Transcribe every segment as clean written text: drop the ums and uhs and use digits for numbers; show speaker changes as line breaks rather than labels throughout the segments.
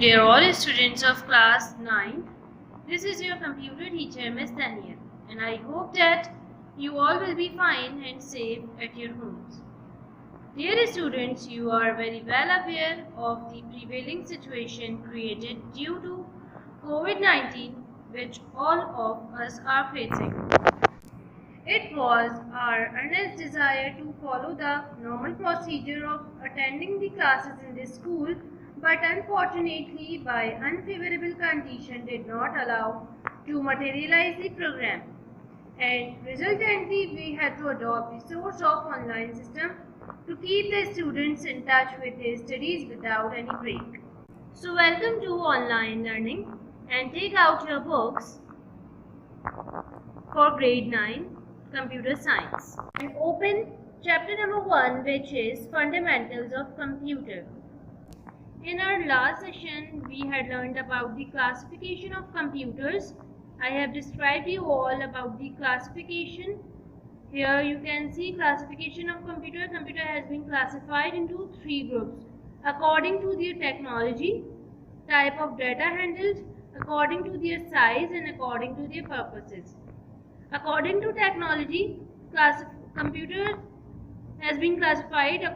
Dear all students of class 9, this is your computer teacher Miss Daniel, and I hope that you all will be fine and safe at your homes. Dear students, you are very well aware of the prevailing situation created due to COVID-19 which all of us are facing. It was our earnest desire to follow the normal procedure of attending the classes in the school, but unfortunately by unfavorable condition did not allow to materialize the program, and resultantly we had to adopt the source of online system to keep the students in touch with their studies without any break. So welcome to online learning, and take out your books for grade 9 computer science and open chapter number 1, which is fundamentals of computer. In our last session, we had learned about the classification of computers. I have described you all about the classification. Here you can see classification of computer. Computer has been classified into 3 groups according to their technology, type of data handled, according to their size, and according to their purposes. According to technology, computer has been classified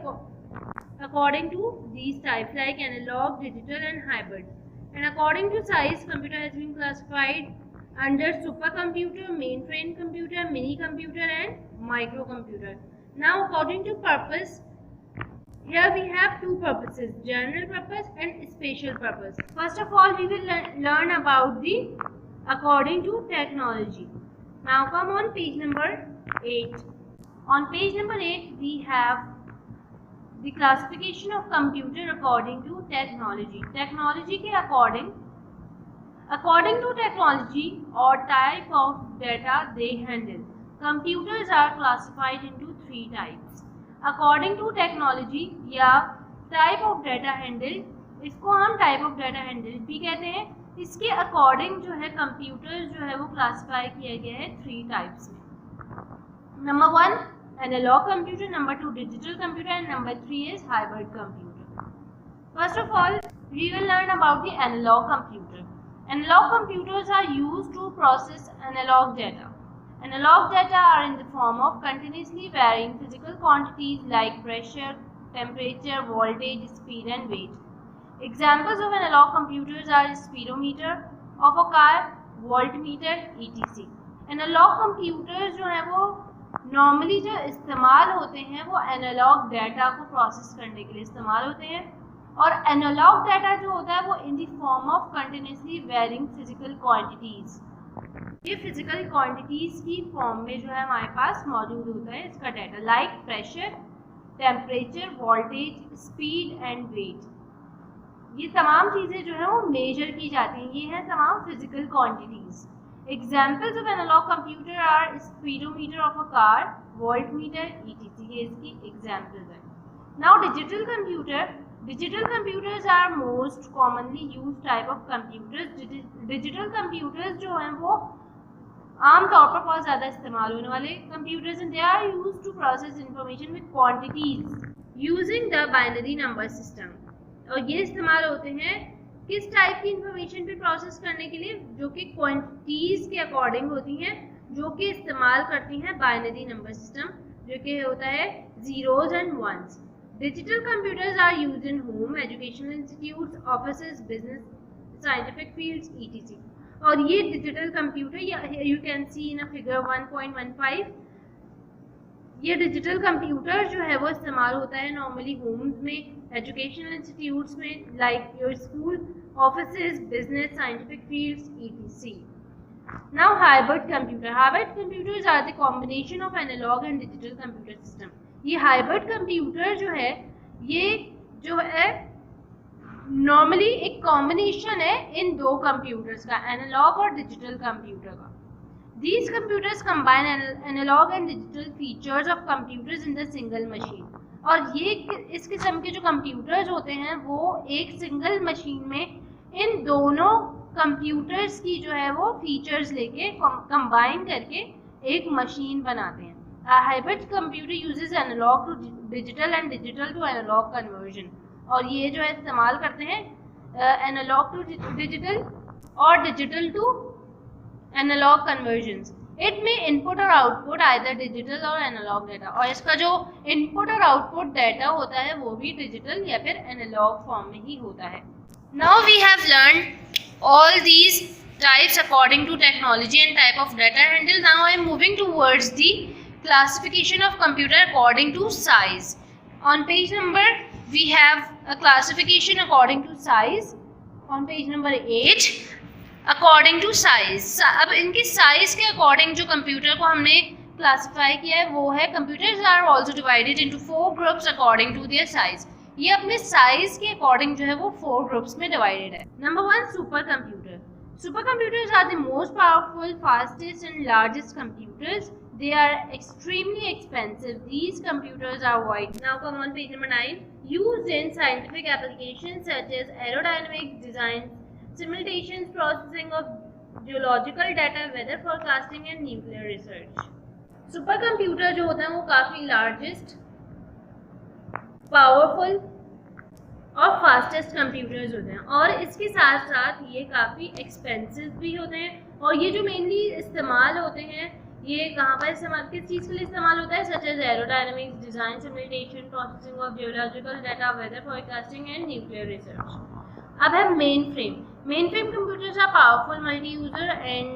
according to these types like analog, digital, and hybrid. And according to size, computer has been classified under supercomputer, mainframe computer, mini computer, and microcomputer. Now, according to purpose, here we have 2 purposes, general purpose and special purpose. First of all, we will learn about the according to technology. Now come on page number 8. On page number 8, we have the classification of computer according to technology. Technology के according to technology or type of data they handle, computers are classified into 3 types. According to technology या type of data handled, इसको हम type of data handled भी कहते हैं. इसके according जो है कंप्यूटर जो है वो क्लासिफाई किया गया है 3 टाइप्स में. Number 1 analog computer, number 2 digital computer, and number 3 is hybrid computer. First of all we will learn about the analog computer. Analog computers are used to process analog data. Analog data are in the form of continuously varying physical quantities like pressure, temperature, voltage, speed and weight. Examples of analog computers are speedometer of a car, voltmeter, etc. Analog computers जो है वो normally जो इस्तेमाल होते हैं वो analog data को process करने के लिए इस्तेमाल होते हैं, और analog data जो होता है वो in the form of continuously varying physical quantities. ये physical quantities की form में जो है हमारे पास मौजूद होता है इसका data like pressure, temperature, voltage, speed and weight. ये तमाम चीज़ें जो है वो मेजर की जाती हैं. ये हैं तमाम physical quantities. Examples of analog computer are speedometer of a car, voltmeter, etc. ये इसकी एग्जांपल्स हैं. Now digital computer. Digital computers are most commonly used type of computers. Digital computers जो हैं वो आमतौर पर बहुत ज़्यादा इस्तेमाल होने वाले कंप्यूटर्स हैं. They are used to process information with quantities using the binary number system. और ये इस्तेमाल होते हैं किस टाइप की इंफॉर्मेशन पे प्रोसेस करने के लिए, जो कि क्वांटिटीज के अकॉर्डिंग होती हैं, जो कि इस्तेमाल करती हैं बाइनरी नंबर सिस्टम, जो कि होता है zeros and ones. Digital computers are used in home, educational institutes, offices, business, scientific fields, etc. और ये digital computer you can see in a figure 1.15. ये डिजिटल कंप्यूटर जो है वो इस्तेमाल होता है नॉर्मली होम्स में, एजुकेशनल इंस्टीट्यूट्स में like your school, offices, business, scientific fields, etc. Now hybrid computer. Hybrid computers are the combination of analog and digital computer system. ये हाइब्रिड कंप्यूटर जो है ये जो है नॉर्मली एक कॉम्बिनेशन है इन 2 कंप्यूटर्स का, एनालॉग और डिजिटल कंप्यूटर का. These computers combine analog and digital features of computers in the single machine. और ये इस किस्म के जो कंप्यूटर्स होते हैं वो एक सिंगल मशीन में इन दोनों कंप्यूटर्स की जो है वो फीचर्स लेके कंबाइन करके एक मशीन बनाते हैं. Hybrid computer uses analog to digital and digital to analog conversion. और ये जो है इस्तेमाल करते हैं एनालॉग टू डिजिटल और digital to analog conversions. It में इनपुट और आउटपुट आइदर डिजिटल और एनालॉग डेटा, और इसका जो इनपुट और आउटपुट डेटा होता है वो भी डिजिटल या फिर एनालॉग फॉर्म में ही होता है. Now we have learned all these types according to technology and type of data handle. Now I am moving towards the classification of computer according to size. On page number we have a classification according to size. On page number 8 according to size. अब इनकी size के according जो computer को हमने classify किया है वो है computers are also divided into 4 groups according to their size. ये अपने size के according जो है वो 4 groups में divided है. Number 1 super computer. Supercomputers are the most powerful, fastest and largest computers. They are extremely expensive. These computers are wide. Now come on page number 9. Used in scientific applications such as aerodynamic design, simulations, processing of geological data, weather forecasting and nuclear research. Supercomputer जो होता है वो काफ़ी largest, powerful और fastest computers होते हैं, और इसके साथ साथ ये काफ़ी एक्सपेंसिव भी होते हैं. और ये जो मेनली इस्तेमाल होते हैं ये कहाँ पर इस्तेमाल, किस चीज़ के लिए इस्तेमाल होता है, such as aerodynamics, design, simulation, processing of geological data, weather forecasting and nuclear research. अब है mainframe. Mainframe computers are powerful multi user and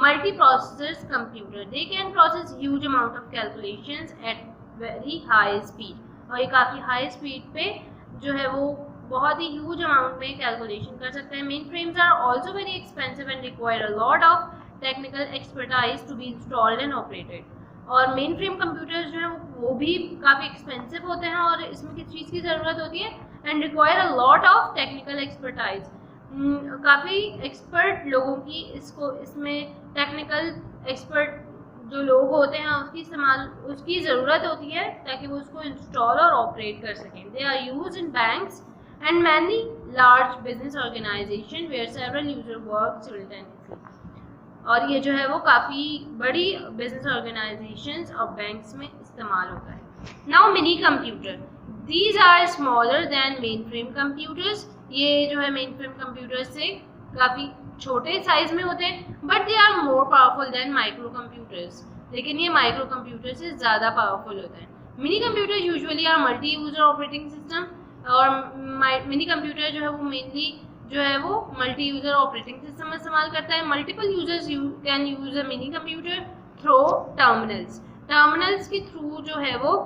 multi processors computer. They can process huge amount of calculations at very high speed, और ये काफ़ी high speed पे जो है वो बहुत ही ह्यूज अमाउंट में कैलकुलेशन कर सकते हैं. Mainframes are also very expensive and require a lot of technical expertise to be installed and operated. और मेन फ्रेम कंप्यूटर्स जो हैं वो भी काफ़ी एक्सपेंसिव होते हैं, और इसमें किस चीज़ की ज़रूरत होती है, and require a lot of technical expertise. काफ़ी एक्सपर्ट लोगों की इसमें टेक्निकल एक्सपर्ट जो लोग होते हैं उसकी ज़रूरत होती है ताकि वो उसको इंस्टॉल और ऑपरेट कर सकें. They are use in banks and many large business organisation where several user work simultaneously. और ये जो है वो काफ़ी बड़ी बिजनेस ऑर्गेनाइजेशंस और बैंक्स में इस्तेमाल होता है. Now mini computer. These are smaller than mainframe computers. ये जो है मेन फ्रेम कंप्यूटर से काफ़ी छोटे साइज में होते हैं, but they are more powerful than micro computers. लेकिन ये माइक्रो कंप्यूटर से ज़्यादा पावरफुल होते हैं. Mini computer usually are multi user operating system, और मिनी कंप्यूटर जो है वो मेनली जो है वो मल्टी यूजर ऑपरेटिंग सिस्टम इस्तेमाल करता है. Multiple users can use a mini computer through terminals. Terminals के थ्रू जो है वो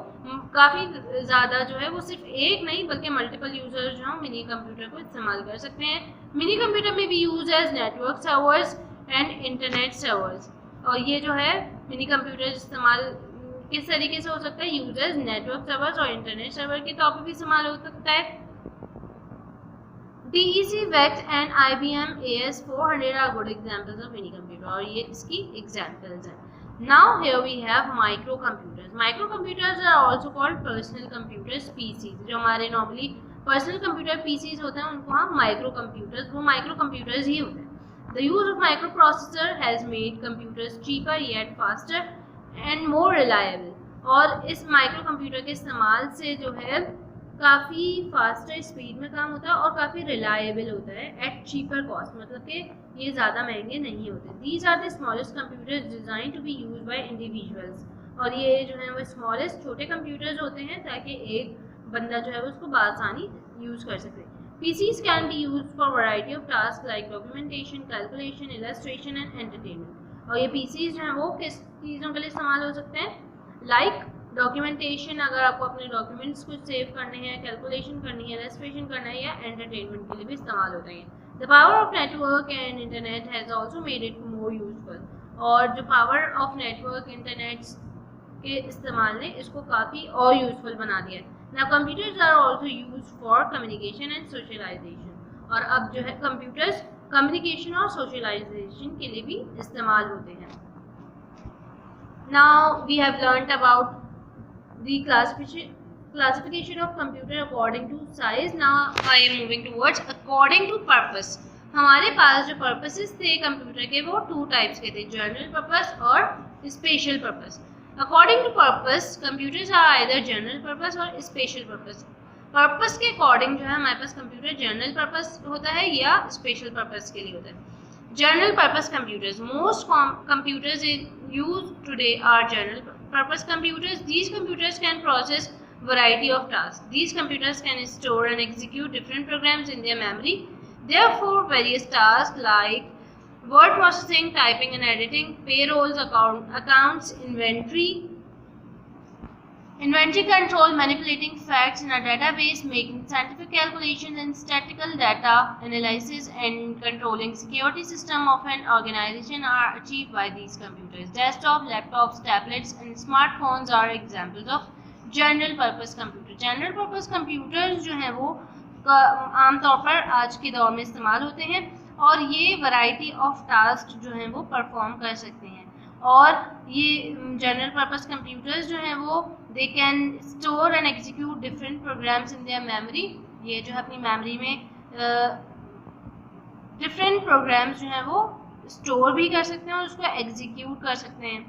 काफ़ी ज़्यादा जो है वो सिर्फ एक नहीं बल्कि मल्टीपल यूजर्स जो हैं मिनी कंप्यूटर को इस्तेमाल कर सकते हैं. मिनी कंप्यूटर में भी use as network servers and internet servers. और ये जो है मिनी कंप्यूटर इस्तेमाल किस तरीके से हो सकता है, यूज एज नेटवर्क सर्वर्स और इंटरनेट सर्वर के तौर पर भी इस्तेमाल हो सकता है. DEC, VEX and IBM AS400 are good examples of mini computer, और ये इसकी examples हैं. Now here we have microcomputers. Microcomputers are also called personal computers, PCs. जो हमारे normally personal computer PCs होते हैं उनको हम microcomputers, वो microcomputers ही होते हैं. The use of microprocessor has made computers cheaper yet faster and more reliable. और इस microcomputer के इस्तेमाल से जो है काफ़ी फास्टर स्पीड में काम होता है और काफ़ी रिलायबल होता है एट चीपर कॉस्ट, मतलब कि ये ज़्यादा महंगे नहीं होते. These are the smallest computers design to be use by individuals. और ये जो है वो स्मॉलेस्ट छोटे कंप्यूटर्स होते हैं ताकि एक बंदा जो है वो उसको बआसानी यूज़ कर सके. PCs can be use for variety of task like documentation, calculation, illustration and entertainment. और ये PCs जो हैं वो किस चीज़ों के लिए इस्तेमाल हो सकते हैं, लाइक डॉक्यूमेंटेशन, अगर आपको अपने डॉक्यूमेंट्स को सेव करने हैं, कैलकुलेशन करनी है, इलस्ट्रेशन करना है, या एंटरटेनमेंट के लिए भी इस्तेमाल होते हैं. The power of network and internet has also made it more useful. और जो पावर ऑफ नेटवर्क इंटरनेट के इस्तेमाल ने इसको काफ़ी और यूजफुल बना दिया है. Now computers are also used for communication and socialisation. और अब जो है कंप्यूटर्स कम्युनिकेशन और सोशलाइजेशन के लिए भी इस्तेमाल होते हैं. Now we have learned about the classification of computer according to size. Now I am moving towards according to purpose. हमारे पास जो purposes थे कंप्यूटर के वो 2 टाइप्स के थे, जनरल पर्पस और special purpose. According to purpose, computers are either general purpose or special purpose. Purpose के according जो है हमारे पास कंप्यूटर जनरल पर्पस होता है या स्पेशल पर्पस के लिए होता है। General purpose computers. Most computers in use today are general purpose computers. These computers can process variety of tasks. These computers can store and execute different programs in their memory. Therefore, various tasks like word processing, typing and editing, payrolls, accounts, inventory control, manipulating facts in a database, making scientific calculations and statistical data analysis, and controlling security system of an organization are achieved by these computers. Desktop, laptops, tablets and smartphones are examples of general purpose computer. General purpose computers जो हैं वो आमतौर पर आज के दौर में इस्तेमाल होते हैं और ये वैरायटी ऑफ टास्क जो हैं वो परफॉर्म कर सकते हैं। और ये जनरल पर्पस कंप्यूटर्स जो हैं वो they can store and execute different programs in their memory. ये जो है अपनी मेमोरी में डिफरेंट प्रोग्राम्स जो हैं वो स्टोर भी कर सकते हैं और उसको एग्जीक्यूट कर सकते हैं।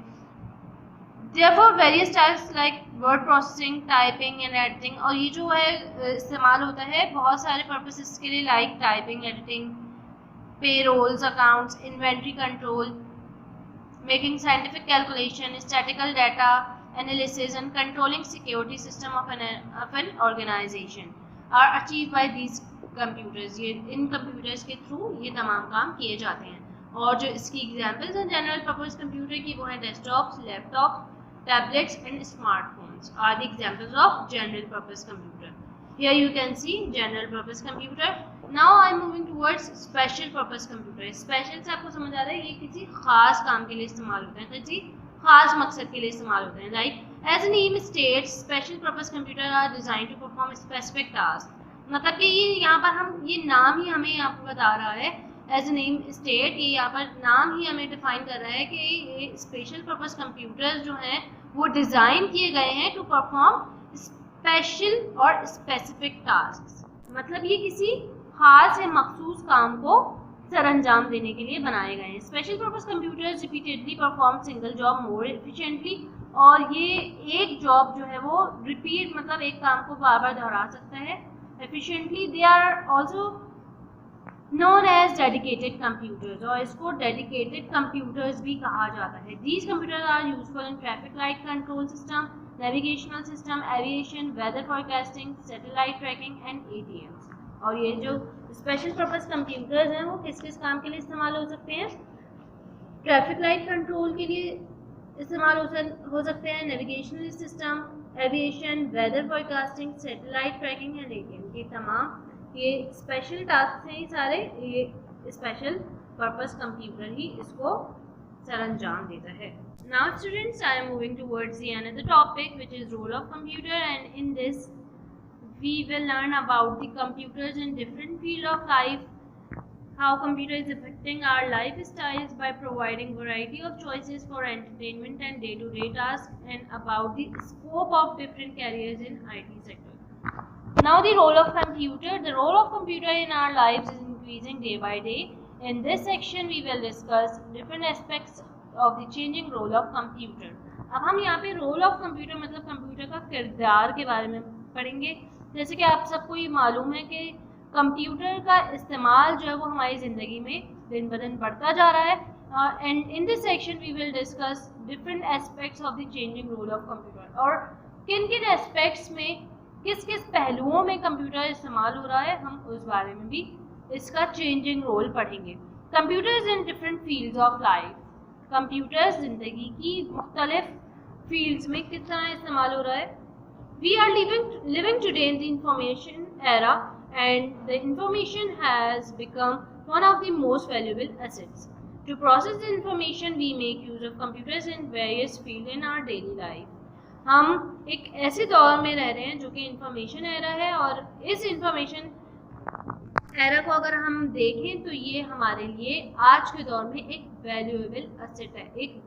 Therefore, various tasks like word processing, typing and editing, और ये जो है इस्तेमाल होता है बहुत सारे पर्पसेस के लिए, like typing, editing, payrolls, accounts, inventory control, making scientific calculation, statistical data analysis and controlling security system of an organization are achieved by these computers. ये इन computers के through ये तमाम काम किए जाते हैं। और जो इसकी examples हैं general purpose computer की वो हैं desktops, laptops, tablets and smartphones are the examples of general purpose computer. Here you can see general purpose computer. Now I am moving towards special purpose computer. Special से आपको समझ आ रहा है ये किसी खास काम के लिए इस्तेमाल होते हैं, किसी खास मकसद के लिए इस्तेमाल होते हैं। Like as the name states, special purpose computer are designed to perform specific tasks. मतलब कि ये यहाँ पर हम ये नाम ही हमें आपको बता रहा है, as a name state, ये यहाँ पर नाम ही हमें डिफाइन कर रहा है कि ये स्पेशल पर्पस कंप्यूटर्स जो हैं वो डिज़ाइन किए गए हैं टू परफॉर्म स्पेशल और स्पेसिफिक टास्क। मतलब ये किसी खास या मखसूस काम को सरअंजाम देने के लिए बनाए गए हैं। Special purpose computers repeatedly perform single job मोर एफिशिएंटली, और ये एक जॉब जो है वो रिपीट मतलब एक काम को बार बार दोहरा सकता है efficiently. They are also known as dedicated computers, और इसको डेडिकेटेड कंप्यूटर्स भी कहा जाता है। These computers are useful in traffic light control system, navigational system, aviation, weather forecasting, satellite tracking and ATMs। और ये जो स्पेशल पर्पस कंप्यूटर्स हैं वो किस किस काम के लिए इस्तेमाल हो सकते हैं? ट्रैफिक लाइट कंट्रोल के लिए इस्तेमाल हो सकते हैं, navigational system, aviation, weather forecasting, satellite tracking and ATM। ये तमाम ये स्पेशल टास्क हैं, सारे ये स्पेशल पर्पस कंप्यूटर ही इसको सरअंजाम देता है। Now students, I am moving towards the another topic which is role of computer, and in this we will learn about the computers in different field of life, how computer is affecting our lifestyles by providing variety of choices for entertainment and day-to-day tasks, and about the scope of different careers in IT sector. Now the role of computer. The role of computer in our lives is increasing day by day. In this section we will discuss different aspects of the changing role of computer. अब हम यहाँ पे role of computer मतलब computer का किरदार के बारे में पढ़ेंगे। जैसे कि आप सबको ये मालूम है कि कंप्यूटर का इस्तेमाल जो है वो हमारी ज़िंदगी में दिन ब दिन बढ़ता जा रहा है। And in this section we will discuss different aspects of the changing role of computer, और किन किन एस्पेक्ट्स में किस किस पहलुओं में कंप्यूटर इस्तेमाल हो रहा है, हम उस बारे में भी इसका चेंजिंग रोल पढ़ेंगे। Computers in different fields of life. Computers ज़िंदगी की मुख्तलिफ फील्ड्स में किस तरह इस्तेमाल हो रहा है। We are living today in the information era, and the information has become one of the most valuable assets. To process the information, we make use of computers in various fields in our daily life. हम एक ऐसे दौर में रह रहे हैं जो कि इंफॉर्मेशन एरा है, और इस इंफॉर्मेशन एरा को अगर हम देखें तो ये हमारे लिए आज के दौर में एक वैल्यूएबल एसेट है, एक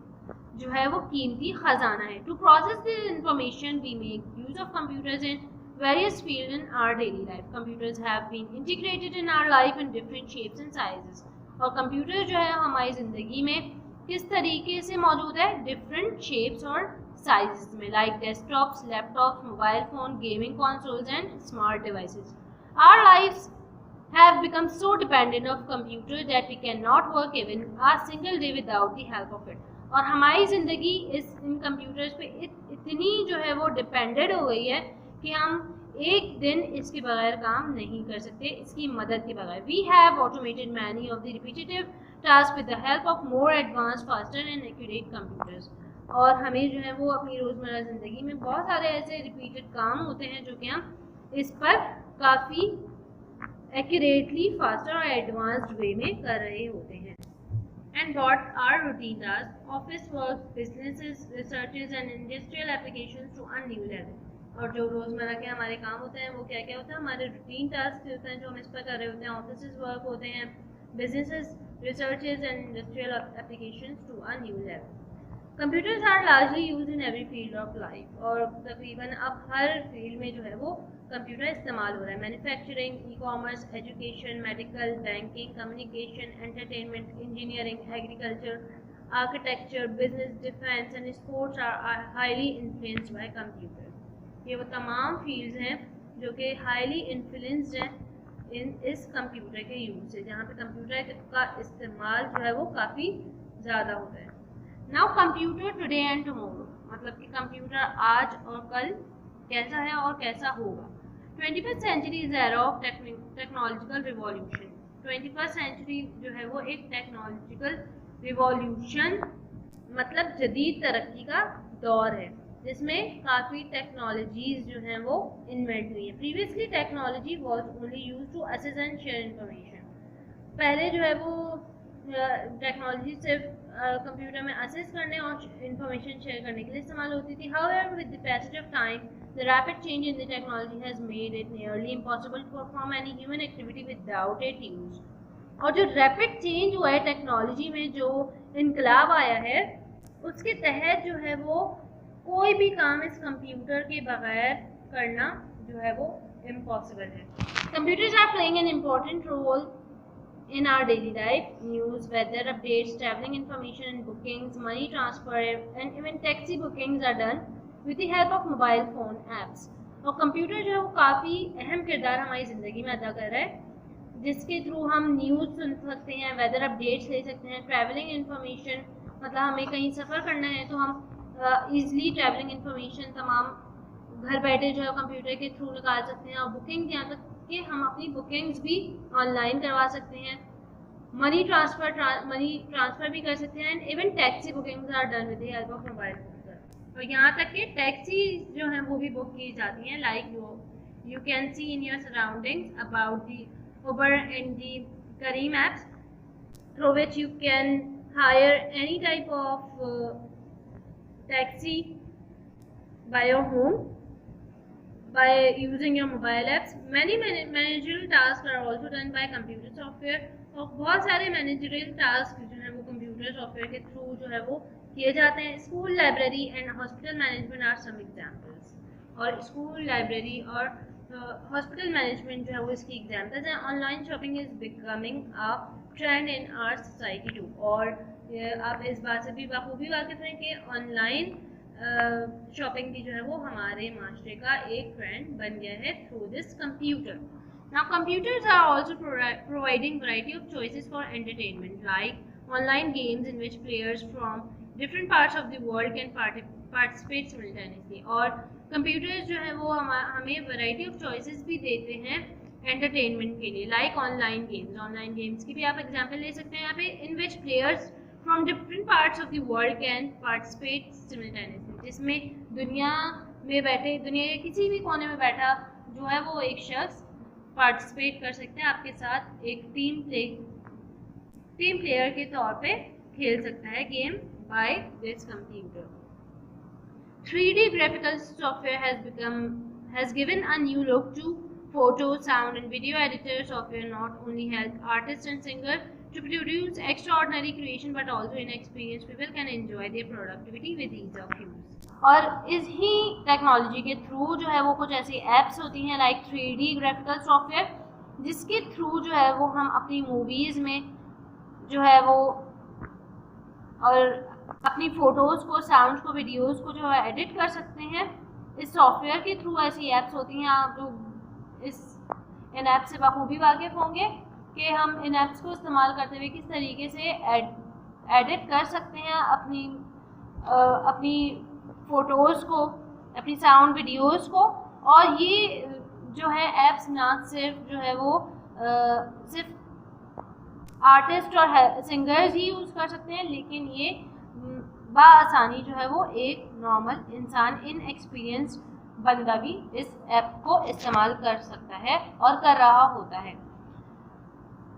जो है वो कीमती खजाना है। To process this information we make use of computers in various field in our daily life. Computers have been integrated in our life in different shapes and sizes. और कंप्यूटर जो है हमारी ज़िंदगी में किस तरीके से मौजूद है, डिफरेंट शेप्स और साइजेस में, like desktops, laptops, mobile phone, gaming consoles and smart devices. Our lives have become so dependent of computer that we cannot work even a single day without the help of it. और हमारी ज़िंदगी in computers पे इतनी जो है वो depended हो गई है कि हम एक दिन इसके बगैर काम नहीं कर सकते, इसकी मदद के बगैर. We have automated many of the repetitive task with the help of more advance, faster and accurate computers. और हमें जो है वो अपनी रोज़मर्रा ज़िंदगी में बहुत सारे ऐसे रिपीटेड काम होते हैं जो कि हम इस पर काफ़ी एक्यूरेटली, फास्टर और एडवांस्ड वे में कर रहे होते हैं. And what are routine task, office work, businesses, researches and industrial applications to a new level. और जो रोज़मर्रा के हमारे काम होते हैं वो क्या क्या होता है, हमारे रूटीन टास्क होते हैं जो हम इस पर कर रहे होते हैं. ऑफिस वर्क होते हैं, businesses, researches and industrial applications to a new level. Computers are largely use in every field of life. और तकरीबन अब हर फील्ड में जो है वो कंप्यूटर इस्तेमाल हो रहा है. Manufacturing, e commerce, education, medical, banking, communication, entertainment, engineering, agriculture, architecture, business, defence and sports are highly influenced by computer. ये वो तमाम फील्ड्स हैं जो कि हाईली इन्फ्लुएंस्ड हैं इस कंप्यूटर के यूज से, जहाँ पे कंप्यूटर का इस्तेमाल जो है वो काफ़ी ज़्यादा होता है. Now computer today and tomorrow, मतलब कि कंप्यूटर आज और कल कैसा है और कैसा होगा. 21st century is era of technological revolution. 21st century जो है वो एक टेक्नोलॉजिकल रिवॉल्यूशन मतलब जदीद तरक्की का दौर है जिसमें काफ़ी टेक्नोलॉजीज जो हैं वो इन्वेंट हुई है. Previously technology was only use to access and share information. पहले जो है वो टेक्नोलॉजी सिर्फ कंप्यूटर में असेस करने और इंफॉर्मेशन शेयर करने के लिए इस्तेमाल होती थी. However with the passage of time the rapid change in the technology has made it nearly impossible to perform any human activity without its use. और जो रैपिड चेंज हुआ है टेक्नोलॉजी में, जो इनकलाब आया है, उसके तहत जो है वो कोई भी काम इस कंप्यूटर के बगैर करना जो है वो इम्पॉसिबल है. Computers are playing an important role in our daily life. News, weather updates, traveling information and bookings, money transfer and even taxi bookings are done with the help of mobile phone apps. और computer जो है वो काफ़ी अहम किरदार हमारी ज़िंदगी में अदा कर रहा है, जिसके थ्रू हम न्यूज़ सुन सकते हैं, वेदर अपडेट्स ले सकते हैं, ट्रैवलिंग इन्फॉर्मेशन, मतलब हमें कहीं सफ़र करना है तो हम ईज़िली ट्रैवलिंग इन्फॉर्मेशन तमाम घर बैठे जो है कंप्यूटर के थ्रू निकाल सकते हैं. और बुकिंग, यहाँ तक कि हम अपनी बुकिंग्स भी ऑनलाइन करवा सकते हैं, मनी ट्रांसफ़र भी कर सकते हैं. And even taxi bookings are done with the help of mobile phone. और यहाँ तक कि टैक्सी जो हैं वो भी बुक की जाती हैं, like you can see in your surroundings about the Uber and the Careem apps through which you can hire any type of taxi by your home by using your mobile apps. Many managerial tasks are also done by computer software. और बहुत सारे managerial task जो हैं वो computer software के through जो है वो किए जाते हैं. School, library and hospital management are some examples. और स्कूल, लाइब्रेरी और हॉस्पिटल मैनेजमेंट जो है वो इसकी एग्जाम्पल्स हैं. Online shopping is becoming a trend in our society too. और आप इस बात से भी बखूबी वाकिफ हैं कि ऑनलाइन शॉपिंग भी जो है वो हमारे माशरे का एक ट्रेंड बन गया है through this computer. Now computers are also providing variety of choices for entertainment, like online games in which players from different parts of the world can participate simultaneously. और कंप्यूटर्स जो है वो हमें वैरायटी ऑफ चॉइसेस भी देते हैं entertainment के लिए, like online games. Online games की भी आप एग्जाम्पल ले सकते हैं यहाँ पे, इन which players from different parts of the world can participate simultaneously. जिसमें दुनिया में बैठे, दुनिया के किसी भी कोने में बैठा जो है वो एक शख्स पार्टिसिपेट कर सकते हैं आपके साथ, एक टीम प्लेयर के तौर पे खेल सकता है game by this computer. 3D graphical software has given a new look to photo, sound and video editor software. Not only help artists and singers to produce extraordinary creation but also inexperienced people can enjoy their productivity with ease of use. और इस ही technology के through जो है वो कुछ ऐसी apps होती हैं लाइक 3D ग्राफिकल सॉफ्टवेयर, जिसके थ्रू जो है वो हम अपनी मूवीज़ में जो है वो और अपनी फ़ोटोज़ को, साउंड को, वीडियोज़ को जो है एडिट कर सकते हैं। इस सॉफ्टवेयर के थ्रू ऐसी ऐप्स होती हैं, आप लोग इन ऐप से बखूबी वाकिफ़ होंगे कि हम इन ऐप्स को इस्तेमाल करते हुए किस तरीके से एडिट कर सकते हैं अपनी फ़ोटोज़ को, अपनी साउंड वीडियोज़ को। और ये जो है ऐप्स ना सिर्फ जो है वो सिर्फ आर्टिस्ट और सिंगर्स ही यूज़ कर सकते हैं, लेकिन ये बाआसानी जो है वो एक नॉर्मल इंसान, इनएक्सपीरियंस्ड बंदा भी इस ऐप को इस्तेमाल कर सकता है और कर रहा होता है।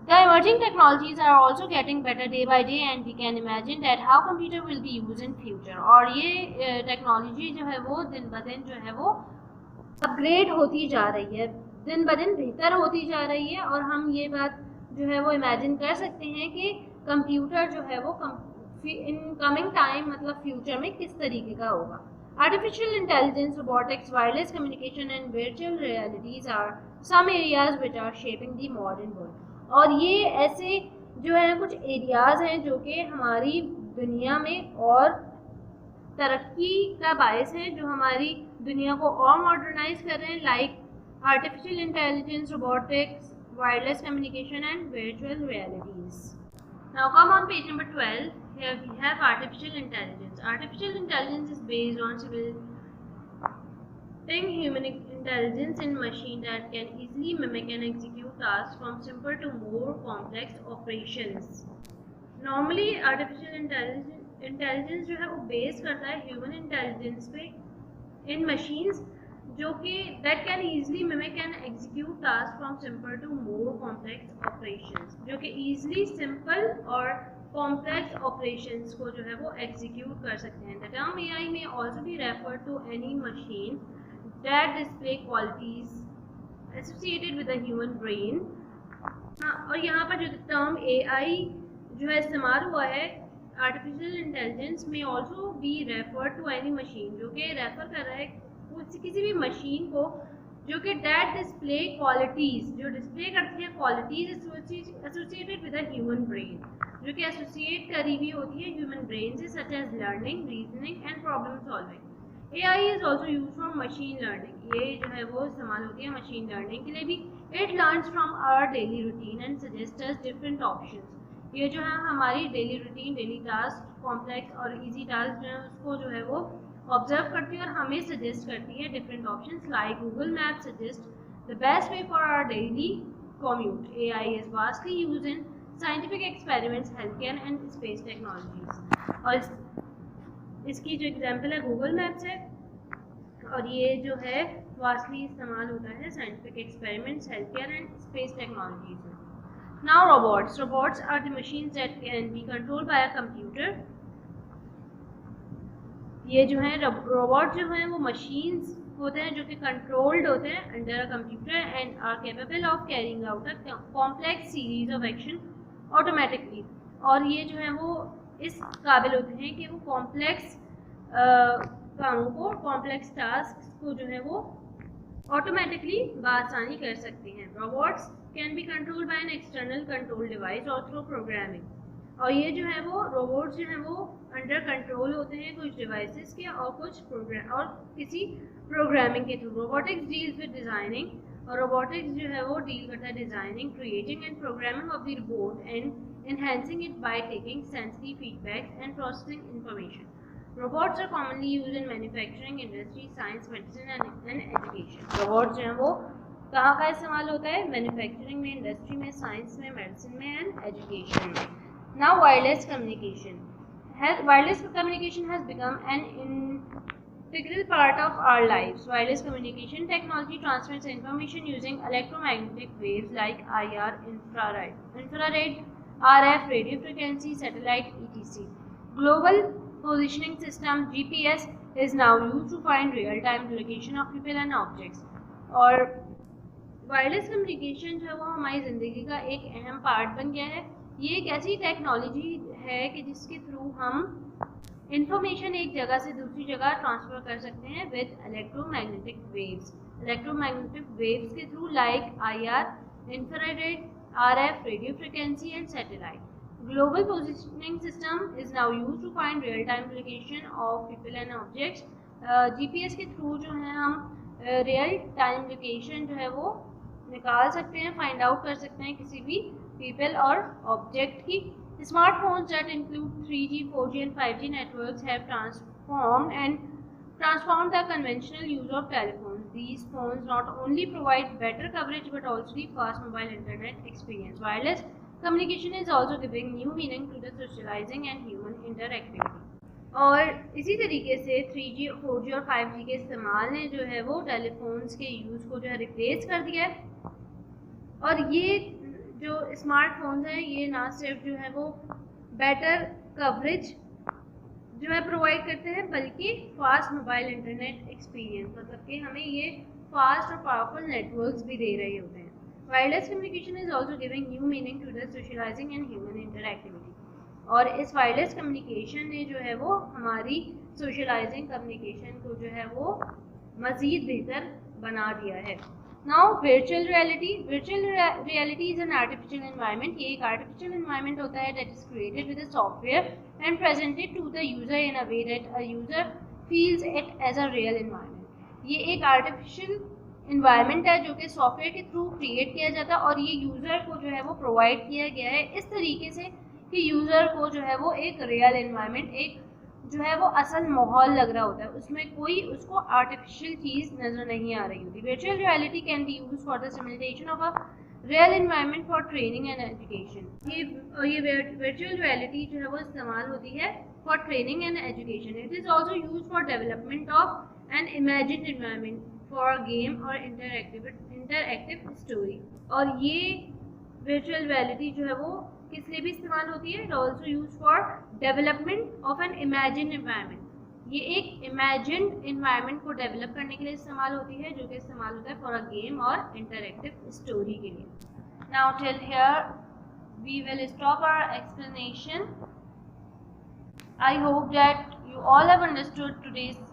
The emerging technologies are also getting better day by day and we can imagine that how computer will be used in future। और ये टेक्नोलॉजी जो है वो दिन ब दिन जो है वो अपग्रेड होती जा रही है, दिन ब दिन बेहतर होती जा रही है। और हम ये बात जो है वो इमेजिन कर सकते हैं कि कंप्यूटर जो है वो इन कमिंग टाइम, मतलब फ्यूचर में किस तरीके का होगा। Artificial intelligence, robotics, wireless communication and virtual realities are some areas which are shaping the modern world. और ये ऐसे जो है कुछ एरियाज हैं जो कि हमारी दुनिया में और तरक्की का बायस है, जो हमारी दुनिया को और मॉडर्नाइज कर रहे हैं, like artificial intelligence, robotics, wireless communication and virtual realities. Now come on page number 12. Here we have artificial intelligence. Artificial intelligence is based on simulating human intelligence in machine that can easily mimic and execute tasks from simple to more complex operations. Normally artificial intelligence जो है वो base करता है human intelligence पे in machines जो कि that can easily mimic and execute tasks from simple to more complex operations, जो कि easily simple और complex operations को जो है वो execute कर सकते हैं। The term AI may also be referred to any machine that display qualities associated with the human brain। और यहाँ पर जो term AI जो है इस्तेमाल हुआ है, artificial intelligence may also be referred to any machine, जो कि रेफर कर रहा है किसी भी मशीन को जो कि डेट डिस्प्ले क्वालिटीज़, जो डिस्प्ले करती है qualities associated with the human brain, जो कि एसोसिएट करी हुई होती है ह्यूमन ब्रेन से, such as learning, reasoning and problem solving. AI is also use for machine learning. ये जो है वो इस्तेमाल होती है मशीन लर्निंग के लिए भी। It learns from our daily routine and suggest us different options. ये जो है हमारी daily routine, daily task, complex और ईजी टास्क जो है उसको जो है वो ऑब्जर्व करती है और हमें सजेस्ट करती है different options, like Google map suggest the best way for our daily commute. AI is vastly used in scientific experiments, health care and space technologies. और इसकी जो एग्जांपल है गूगल मैप्स है, और ये जो है वास्टली इस्तेमाल होता है scientific experiments, health care and space technologies में। Now robots. Robots are the machines that can be controlled by a computer. ये जो है रोबोट जो हैं वो मशीन्स होते हैं जो कि कंट्रोल्ड होते हैं under a computer and are capable of carrying out a complex series of action automatically. और ये जो है वो इस काबिल होते हैं कि वो कॉम्प्लेक्स कामों को, कॉम्प्लेक्स टास्क को जो है वो ऑटोमेटिकली बआसानी कर सकते हैं। Robots can be controlled bye an external control device और थ्रू प्रोग्रामिंग। और ये जो है वो रोबोट्स जो है वो अंडर कंट्रोल होते हैं कुछ डिवाइसेस के और कुछ प्रोग्राम और किसी प्रोग्रामिंग के थ्रू। Robotics deals with designing. और रोबोटिक्स जो है वो डील करता है designing, creating and programming of the robot and enhancing it by taking sensory feedbacks and processing information. Robots are commonly used in manufacturing industry, science, medicine and education. Robots जो है वो कहाँ का इस्तेमाल होता है? मैन्युफैक्चरिंग में, इंडस्ट्री में, साइंस में, मेडिसिन में एंड एजुकेशन में। Now wireless communication. Wireless communication has become an integral part of our lives. Wireless communication technology transmits information using electromagnetic waves like IR, infrared, RF, radio frequency, satellite, etc. Global positioning system (GPS) is now used to find real-time location of people and objects. और wireless communication जो है वो हमारी ज़िंदगी का एक अहम part बन गया है। ये एक ऐसी टेक्नोलॉजी है कि जिसके थ्रू हम इंफॉर्मेशन एक जगह से दूसरी जगह ट्रांसफ़र कर सकते हैं with electromagnetic waves. Electromagnetic waves के through like IR, infrared, RF, radio frequency and satellite. Global positioning system is now used to find real-time location of people and objects. GPS के थ्रू जो है हम real time location जो है वो निकाल सकते हैं, फाइंड आउट कर सकते हैं किसी भी पीपल और ऑब्जेक्ट की. Smartphones that include 3G, 4G and 5G networks have transformed the conventional use of telephones. These phones not only provide better coverage but also the fast mobile internet experience. Wireless communication is also giving new meaning to the socializing and human interactivity. और इसी तरीके से 3G, 4G और 5G के इस्तेमाल ने जो है वो टेलीफोन्स के यूज़ को जो है रिप्लेस कर दिया है. और ये जो स्मार्टफोन्स हैं ये ना सिर्फ जो है वो बेटर कवरेज जो है प्रोवाइड करते हैं बल्कि फास्ट मोबाइल इंटरनेट एक्सपीरियंस, मतलब कि हमें ये फास्ट और पावरफुल नेटवर्क्स भी दे रहे होते हैं. Wireless communication is also giving new meaning to the socializing and human interactivity. और इस वायरलेस कम्युनिकेशन ने जो है वो हमारी सोशलाइजिंग कम्युनिकेशन को जो है वो मज़ीद बेहतर बना दिया है. Now virtual reality. Virtual reality is an artificial environment. ये एक artificial environment होता है that is created with a software and presented to the user in a way that a user feels it as a real environment. ये एक artificial environment है जो कि software के थ्रू क्रिएट किया जाता है और ये यूज़र को जो है वो प्रोवाइड किया गया है इस तरीके से कि यूज़र को जो है वो एक रियल एनवायरनमेंट, एक जो है वो असल माहौल लग रहा होता है, उसमें कोई उसको आर्टिफिशियल चीज़ नज़र नहीं आ रही होती. Virtual reality can be use for the simulation of a real environment for training and education. ये वर्चुअल रियलिटी जो है वो इस्तेमाल होती है for training and education. It is also use for development of an imagined environment for game और interactive story. और ये वर्चुअल रियलिटी जो है वो किस लिए भी इस्तेमाल होती है? It also use for development of an imagine environment. ये एक इमेजिन्ड एनवायरनमेंट को डेवलप करने के लिए इस्तेमाल होती है जो कि इस्तेमाल होता है फॉर अ गेम और इंटरएक्टिव स्टोरी के लिए. Now till here we will stop our explanation. I hope that you all have understood today's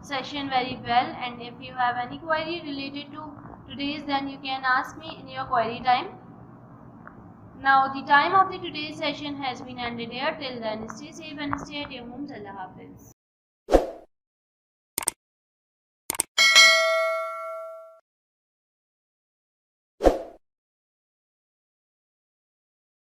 session very well, and if you have any query related to today's, then you can ask me in your query time. Now the time of the today's session has been ended here. Till then, stay safe and stay at your homes. Allah Hafiz.